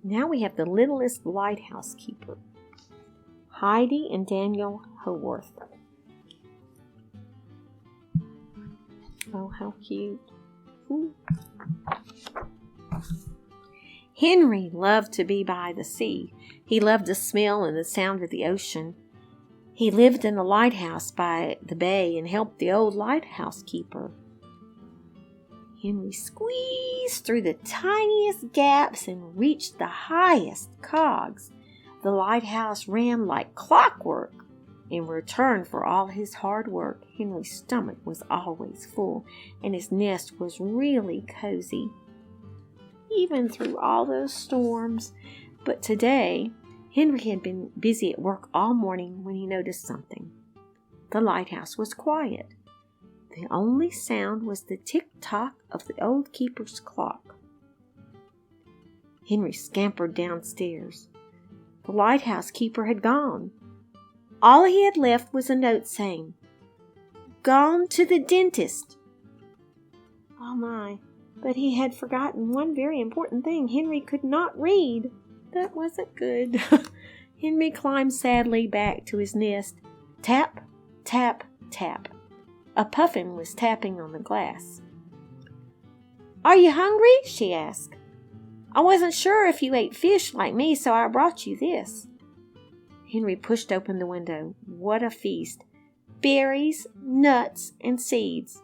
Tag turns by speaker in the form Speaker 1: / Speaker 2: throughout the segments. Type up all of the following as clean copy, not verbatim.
Speaker 1: Now we have the Littlest Lighthouse Keeper. Heidi and Daniel Howarth. Oh, how cute. Henry loved to be by the sea. He loved the smell and the sound of the ocean. He lived in the lighthouse by the bay and helped the old lighthouse keeper. Henry squeezed through the tiniest gaps and reached the highest cogs. The lighthouse ran like clockwork. In return for all his hard work, Henry's stomach was always full, and his nest was really cozy, even through all those storms. But today, Henry had been busy at work all morning when he noticed something. The lighthouse was quiet. The only sound was the tick-tock of the old keeper's clock. Henry scampered downstairs. The lighthouse keeper had gone. All he had left was a note saying, "Gone to the dentist." Oh my, but he had forgotten one very important thing. Henry could not read. That wasn't good. Henry climbed sadly back to his nest. Tap, tap, tap. A puffin was tapping on the glass. "Are you hungry?" she asked. "I wasn't sure if you ate fish like me, so I brought you this." Henry pushed open the window. What a feast! Berries, nuts, and seeds.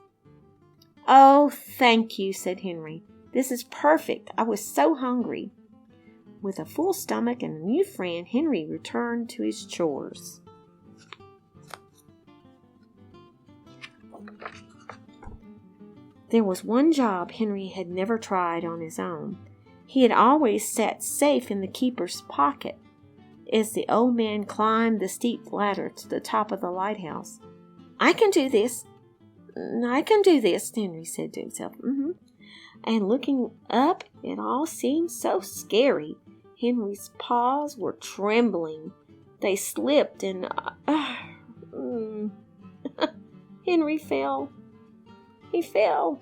Speaker 1: "Oh, thank you," said Henry. "This is perfect. I was so hungry." With a full stomach and a new friend, Henry returned to his chores. There was one job Henry had never tried on his own. He had always sat safe in the keeper's pocket as the old man climbed the steep ladder to the top of the lighthouse. I can do this, Henry said to himself. And looking up, it all seemed so scary. Henry's paws were trembling. They slipped and... Henry fell. He fell.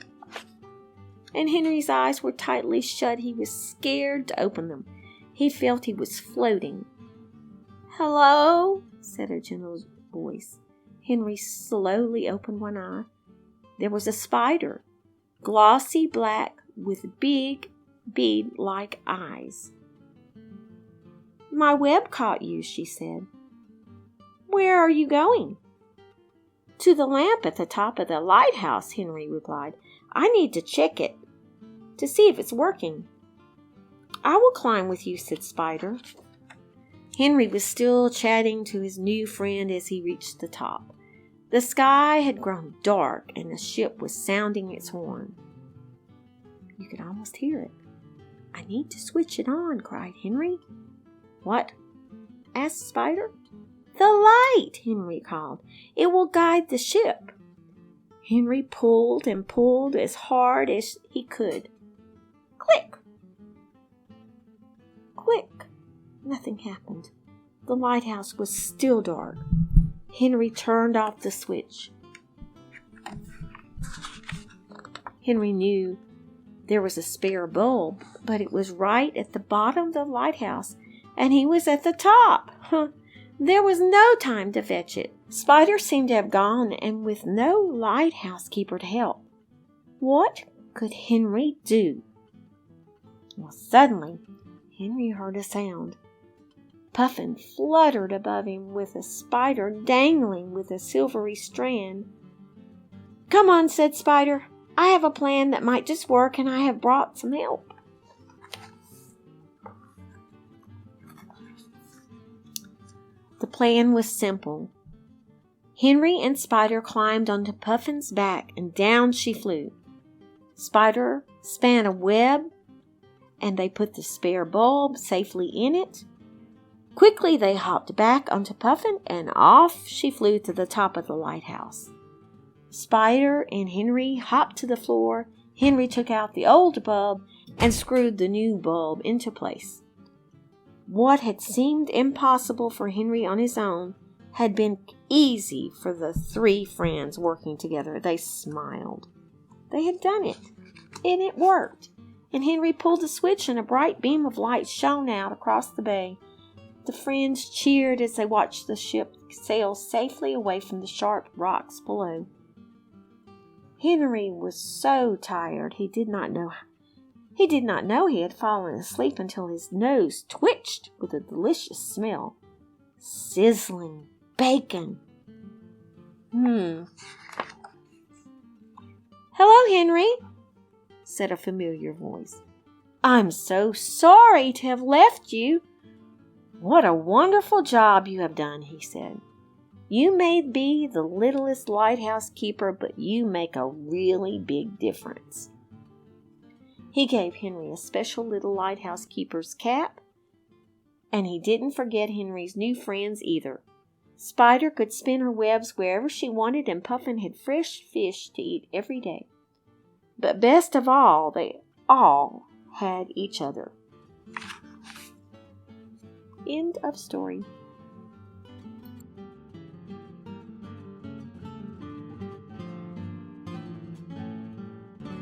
Speaker 1: And Henry's eyes were tightly shut. He was scared to open them. He felt he was floating. "Hello," said a gentle voice. Henry slowly opened one eye. There was a spider, glossy black with big, bead-like eyes. "My web caught you," she said. "Where are you going?" "To the lamp at the top of the lighthouse," Henry replied. "I need to check it to see if it's working." "I will climb with you," said Spider. Henry was still chatting to his new friend as he reached the top. The sky had grown dark and the ship was sounding its horn. You could almost hear it. "I need to switch it on," cried Henry. "What?" asked Spider. "The light," Henry called. "It will guide the ship." Henry pulled and pulled as hard as he could. Click! Click! Nothing happened. The lighthouse was still dark. Henry turned off the switch. Henry knew there was a spare bulb, but it was right at the bottom of the lighthouse, and he was at the top. There was no time to fetch it. Spider seemed to have gone, and with no lighthouse keeper to help. What could Henry do? Well, suddenly, Henry heard a sound. Puffin fluttered above him with a spider dangling with a silvery strand. "Come on," said Spider. "I have a plan that might just work, and I have brought some help." The plan was simple. Henry and Spider climbed onto Puffin's back, and down she flew. Spider span a web, and they put the spare bulb safely in it. Quickly they hopped back onto Puffin, and off she flew to the top of the lighthouse. Spider and Henry hopped to the floor. Henry took out the old bulb and screwed the new bulb into place. What had seemed impossible for Henry on his own had been easy for the three friends working together. They smiled. They had done it, and it worked. and Henry pulled the switch and a bright beam of light shone out across the bay. The friends cheered as they watched the ship sail safely away from the sharp rocks below. Henry was so tired he did not know he had fallen asleep until his nose twitched with a delicious smell. Sizzling bacon. "Hello, Henry," said a familiar voice. "I'm so sorry to have left you." "What a wonderful job you have done," he said. "You may be the littlest lighthouse keeper, but you make a really big difference." He gave Henry a special little lighthouse keeper's cap, and he didn't forget Henry's new friends either. Spider could spin her webs wherever she wanted, and Puffin had fresh fish to eat every day. But best of all, they all had each other. End of story.